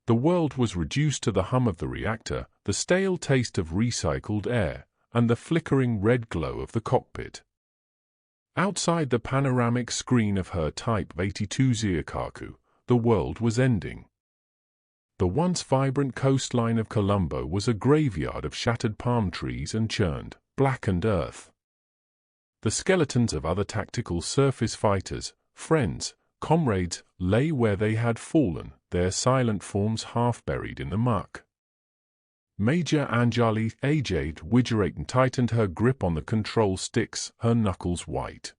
The world was reduced to the hum of the reactor, the stale taste of recycled air, and the flickering red glow of the cockpit. Outside the panoramic screen of her Type 82 Zirkaku, the world was ending. The once vibrant coastline of Colombo was a graveyard of shattered palm trees and churned, blackened earth. The skeletons of other tactical surface fighters, friends, comrades, lay where they had fallen, their silent forms half buried in the muck. Major Anjali, aged Wijeratne, tightened her grip on the control sticks, her knuckles white.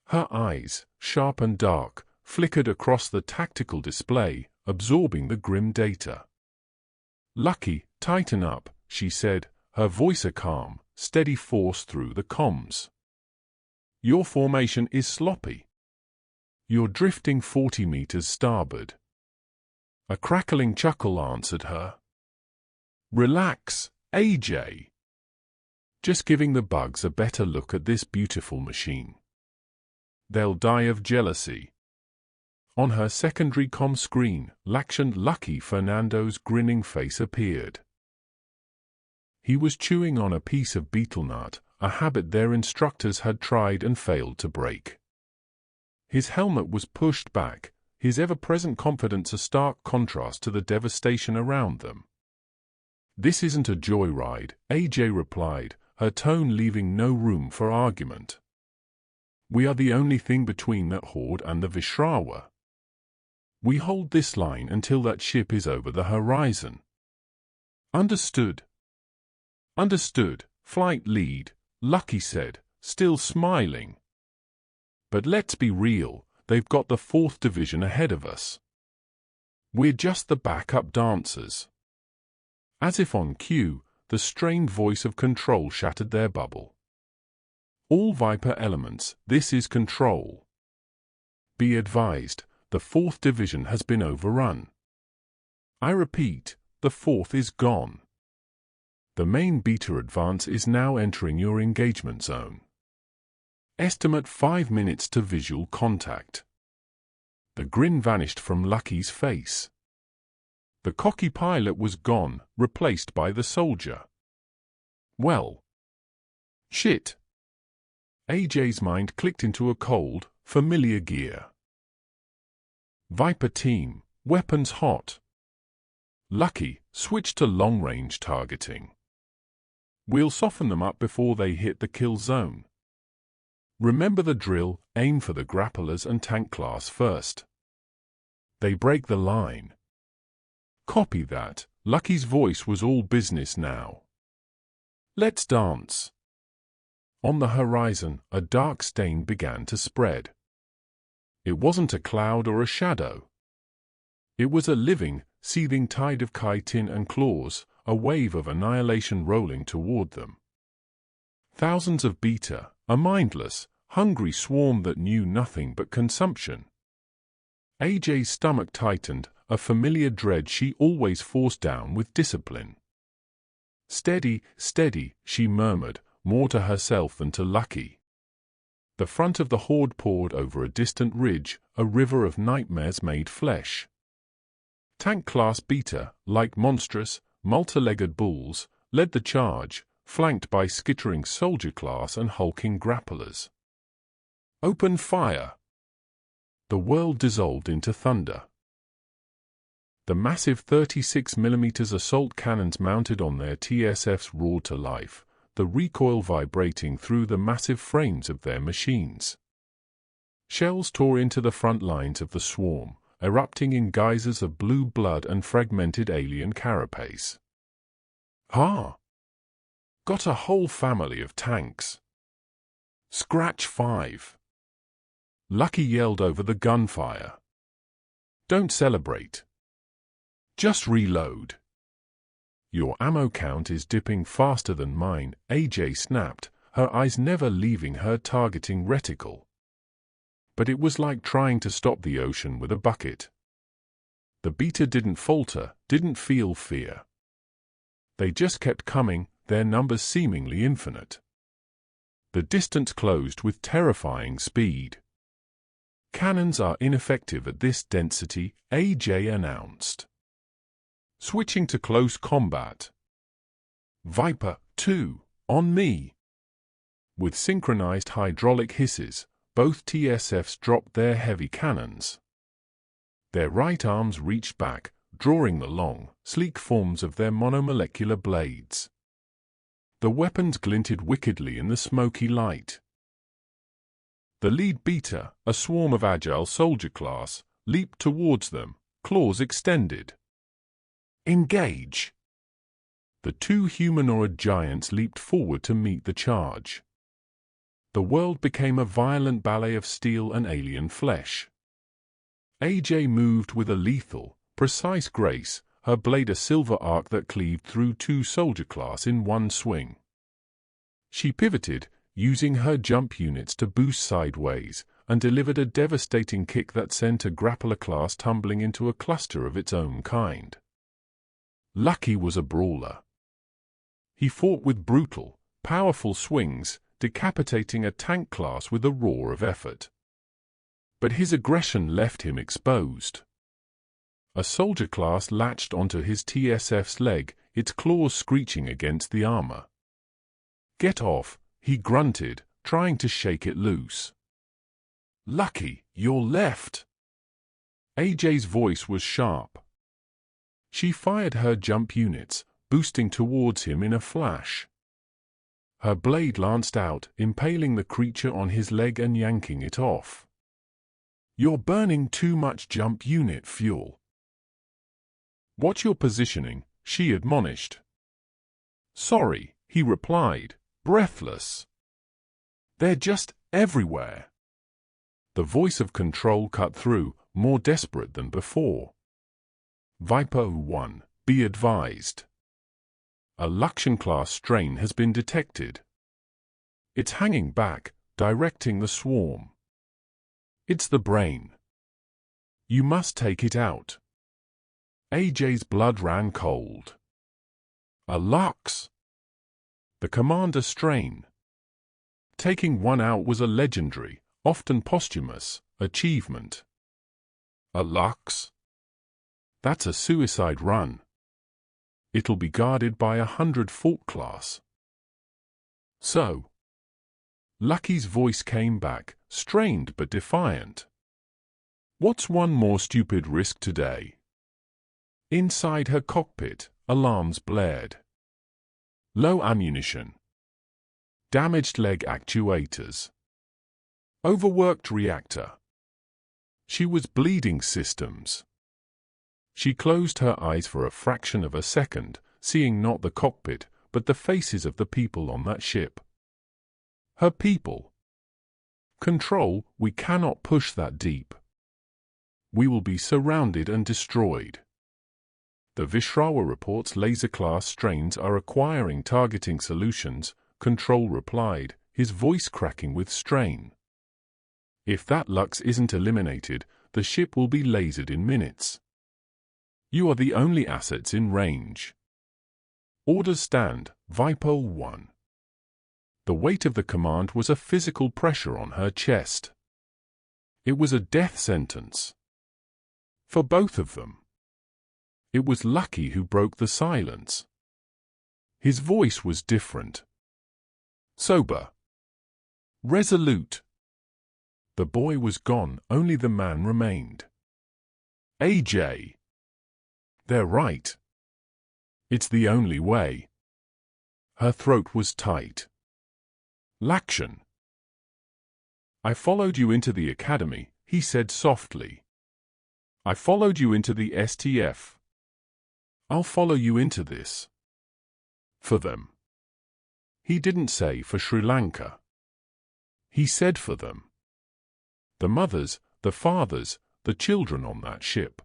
Her eyes, sharp and dark, flickered across the tactical display, absorbing the grim data. "Lucky, tighten up," she said, her voice a calm, steady force through the comms. "Your formation is sloppy. You're drifting 40 meters starboard." A crackling chuckle answered her. "Relax, AJ. Just giving the bugs a better look at this beautiful machine. They'll die of jealousy." On her secondary comm screen, Lakshan Lucky Fernando's grinning face appeared. He was chewing on a piece of betel nut, a habit their instructors had tried and failed to break. His helmet was pushed back, his ever-present confidence a stark contrast to the devastation around them. "This isn't a joyride," AJ replied, her tone leaving no room for argument. "We are the only thing between that horde and the Wijeratne. We hold this line until that ship is over the horizon." "Understood." "Understood, Flight Lead," Lucky said, still smiling. "But let's be real, they've got the 4th Division ahead of us. We're just the backup dancers." As if on cue, the strained voice of control shattered their bubble. "All Viper elements, this is control. Be advised, the 4th Division has been overrun. I repeat, the 4th is gone. The main beta advance is now entering your engagement zone. Estimate 5 minutes to visual contact." The grin vanished from Lucky's face. The cocky pilot was gone, replaced by the soldier. "Well, shit." AJ's mind clicked into a cold, familiar gear. "Viper team, weapons hot. Lucky, switch to long-range targeting. We'll soften them up before they hit the kill zone. Remember the drill, aim for the grapplers and tank class first. They break the line." "Copy that." Lucky's voice was all business now. "Let's dance." On the horizon, a dark stain began to spread. It wasn't a cloud or a shadow. It was a living, seething tide of chitin and claws, a wave of annihilation rolling toward them. Thousands of beta, a mindless, hungry swarm that knew nothing but consumption. AJ's stomach tightened, a familiar dread she always forced down with discipline. "Steady, steady," she murmured, more to herself than to Lucky. The front of the horde poured over a distant ridge, a river of nightmares made flesh. Tank-class beta, like monstrous, multi-legged bulls, led the charge, flanked by skittering soldier-class and hulking grapplers. "Open fire!" The world dissolved into thunder. The massive 36mm assault cannons mounted on their TSFs roared to life, the recoil vibrating through the massive frames of their machines. Shells tore into the front lines of the swarm, erupting in geysers of blue blood and fragmented alien carapace. "Ha! Got a whole family of tanks. Scratch 5. Lucky yelled over the gunfire. "Don't celebrate. Just reload. Your ammo count is dipping faster than mine," AJ snapped, her eyes never leaving her targeting reticle. But it was like trying to stop the ocean with a bucket. The beta didn't falter, didn't feel fear. They just kept coming, their numbers seemingly infinite. The distance closed with terrifying speed. "Cannons are ineffective at this density," AJ announced. Switching to close combat. Viper 2, on me. With synchronized hydraulic hisses, both TSFs dropped their heavy cannons. Their right arms reached back, drawing the long, sleek forms of their monomolecular blades. The weapons glinted wickedly in the smoky light. The lead beater, a swarm of agile soldier class, leaped towards them, claws extended. Engage! The two humanoid giants leaped forward to meet the charge. The world became a violent ballet of steel and alien flesh. AJ moved with a lethal, precise grace, her blade a silver arc that cleaved through two soldier class in one swing. She pivoted, using her jump units to boost sideways, and delivered a devastating kick that sent a grappler class tumbling into a cluster of its own kind. Lucky was a brawler. He fought with brutal, powerful swings, decapitating a tank class with a roar of effort. But his aggression left him exposed. A soldier class latched onto his TSF's leg, its claws screeching against the armor. "Get off," he grunted, trying to shake it loose. "Lucky, you're left." AJ's voice was sharp. She fired her jump units, boosting towards him in a flash. Her blade lanced out, impaling the creature on his leg and yanking it off. "You're burning too much jump unit fuel." "Watch your positioning," she admonished. "Sorry," he replied, breathless. "They're just everywhere." The voice of control cut through, more desperate than before. Viper 1, be advised. A Lakshan-class strain has been detected. It's hanging back, directing the swarm. It's the brain. You must take it out. AJ's blood ran cold. A Lux? The commander strain. Taking one out was a legendary, often posthumous, achievement. A Lux? That's a suicide run. It'll be guarded by 100 Fault class. So. Lucky's voice came back, strained but defiant. What's one more stupid risk today? Inside her cockpit, alarms blared. Low ammunition. Damaged leg actuators. Overworked reactor. She was bleeding systems. She closed her eyes for a fraction of a second, seeing not the cockpit, but the faces of the people on that ship. Her people. Control, we cannot push that deep. We will be surrounded and destroyed. The Wijeratne reports laser-class strains are acquiring targeting solutions, Control replied, his voice cracking with strain. If that Lux isn't eliminated, the ship will be lasered in minutes. You are the only assets in range. Orders stand, Viper 1. The weight of the command was a physical pressure on her chest. It was a death sentence. For both of them. It was Lucky who broke the silence. His voice was different. Sober. Resolute. The boy was gone, only the man remained. AJ. They're right. It's the only way. Her throat was tight. Lakshan. I followed you into the academy, he said softly. I followed you into the STF. I'll follow you into this. For them. He didn't say for Sri Lanka. He said for them. The mothers, the fathers, the children on that ship.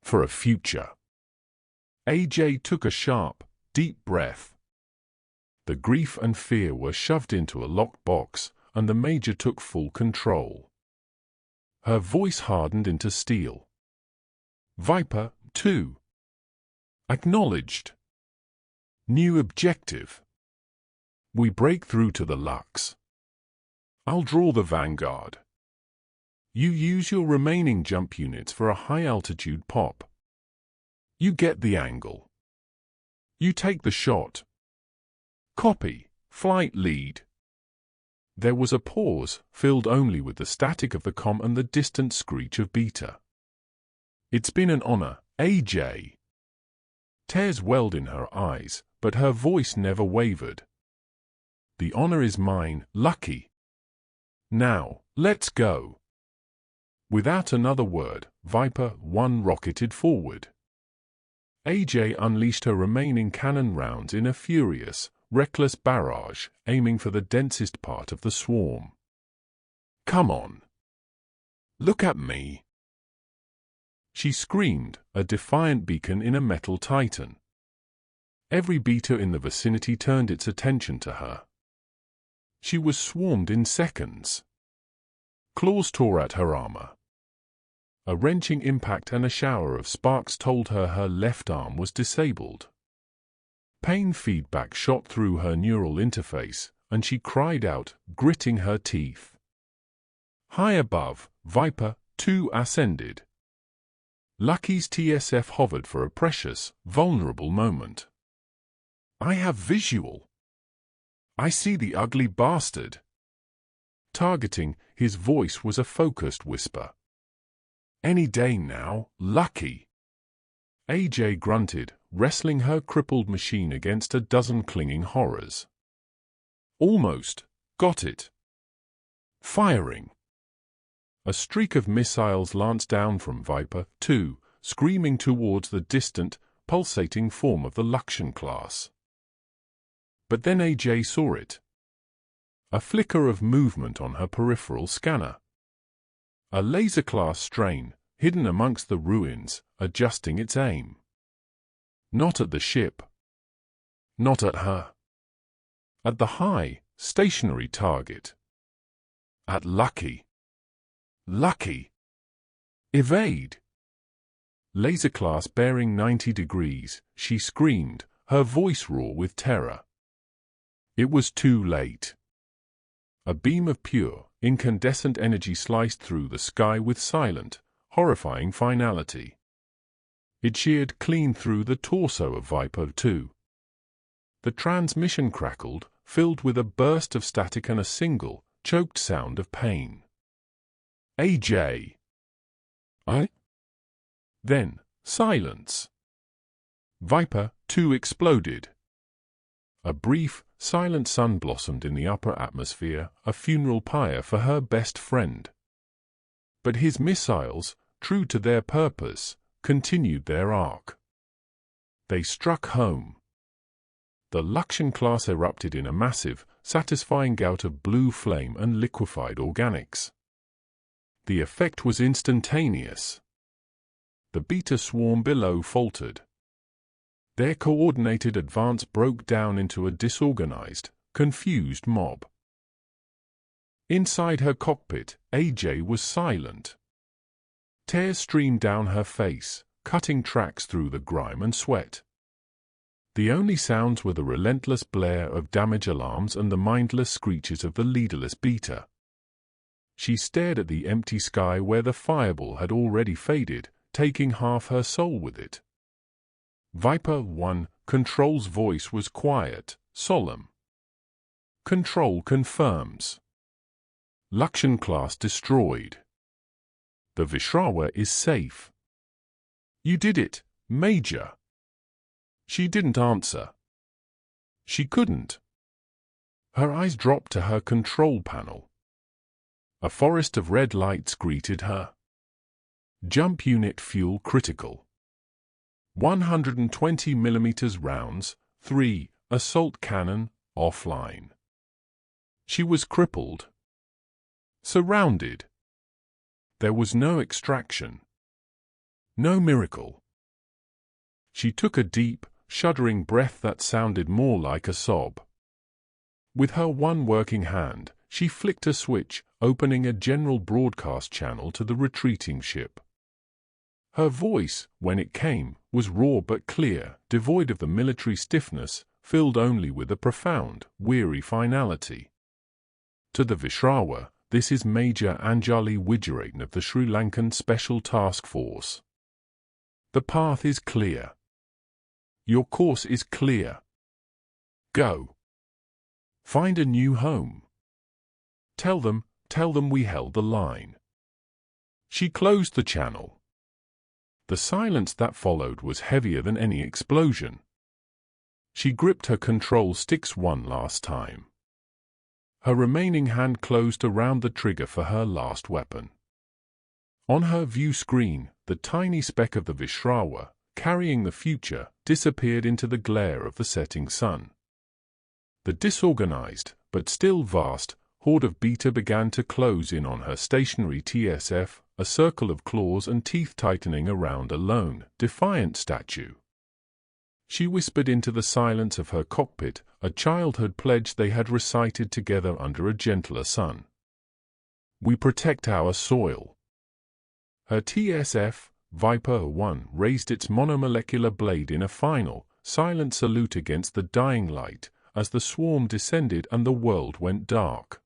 For a future. AJ took a sharp, deep breath. The grief and fear were shoved into a locked box, and the Major took full control. Her voice hardened into steel. Viper 2. Acknowledged. New objective. We break through to the Lux. I'll draw the vanguard. You use your remaining jump units for a high-altitude pop. You get the angle. You take the shot. Copy. Flight lead. There was a pause, filled only with the static of the comm and the distant screech of Beta. It's been an honor, AJ. Tears welled in her eyes, but her voice never wavered. The honor is mine, Lucky. Now, let's go. Without another word, Viper 1 rocketed forward. AJ unleashed her remaining cannon rounds in a furious, reckless barrage, aiming for the densest part of the swarm. Come on. Look at me. She screamed, a defiant beacon in a metal titan. Every Beta in the vicinity turned its attention to her. She was swarmed in seconds. Claws tore at her armor. A wrenching impact and a shower of sparks told her her left arm was disabled. Pain feedback shot through her neural interface, and she cried out, gritting her teeth. High above, Viper 2 ascended. Lucky's TSF hovered for a precious, vulnerable moment. I have visual. I see the ugly bastard. Targeting, his voice was a focused whisper. Any day now, Lucky. AJ grunted, wrestling her crippled machine against a dozen clinging horrors. Almost. Got it. Firing. A streak of missiles lanced down from Viper 2, screaming towards the distant, pulsating form of the Lakshan class. But then AJ saw it. A flicker of movement on her peripheral scanner. A laser-class strain, hidden amongst the ruins, adjusting its aim. Not at the ship. Not at her. At the high, stationary target. At Lucky. Lucky! Evade! Laser-class bearing 90 degrees, she screamed, her voice raw with terror. It was too late. A beam of pure, incandescent energy sliced through the sky with silent, horrifying finality. It sheared clean through the torso of Viper 2. The transmission crackled, filled with a burst of static and a single, choked sound of pain. AJ. Then, silence. Viper 2 exploded. A brief, silent sun blossomed in the upper atmosphere, a funeral pyre for her best friend. But his missiles, true to their purpose, continued their arc. They struck home. The Lakshan class erupted in a massive, satisfying gout of blue flame and liquefied organics. The effect was instantaneous. The Beta swarm below faltered. Their coordinated advance broke down into a disorganized, confused mob. Inside her cockpit, AJ was silent. Tears streamed down her face, cutting tracks through the grime and sweat. The only sounds were the relentless blare of damage alarms and the mindless screeches of the leaderless Beta. She stared at the empty sky where the fireball had already faded, taking half her soul with it. Viper 1, Control's voice was quiet, solemn. Control confirms. Lakshan class destroyed. The Wijeratne is safe. You did it, Major. She didn't answer. She couldn't. Her eyes dropped to her control panel. A forest of red lights greeted her. Jump unit fuel critical. 120mm rounds, 3, assault cannon, offline. She was crippled. Surrounded. There was no extraction. No miracle. She took a deep, shuddering breath that sounded more like a sob. With her one working hand, she flicked a switch, opening a general broadcast channel to the retreating ship. Her voice, when it came, was raw but clear, devoid of the military stiffness, filled only with a profound, weary finality. To the Wijeratne, this is Major Anjali Wijeratne of the Sri Lankan Special Task Force. The path is clear. Your course is clear. Go. Find a new home. Tell them we held the line. She closed the channel. The silence that followed was heavier than any explosion. She gripped her control sticks one last time. Her remaining hand closed around the trigger for her last weapon. On her view screen, the tiny speck of the Wijeratne, carrying the future, disappeared into the glare of the setting sun. The disorganized, but still vast, horde of Beta began to close in on her stationary TSF, a circle of claws and teeth tightening around a lone, defiant statue. She whispered into the silence of her cockpit, a childhood pledge they had recited together under a gentler sun. We protect our soil. Her TSF, Viper 1, raised its monomolecular blade in a final, silent salute against the dying light, as the swarm descended and the world went dark.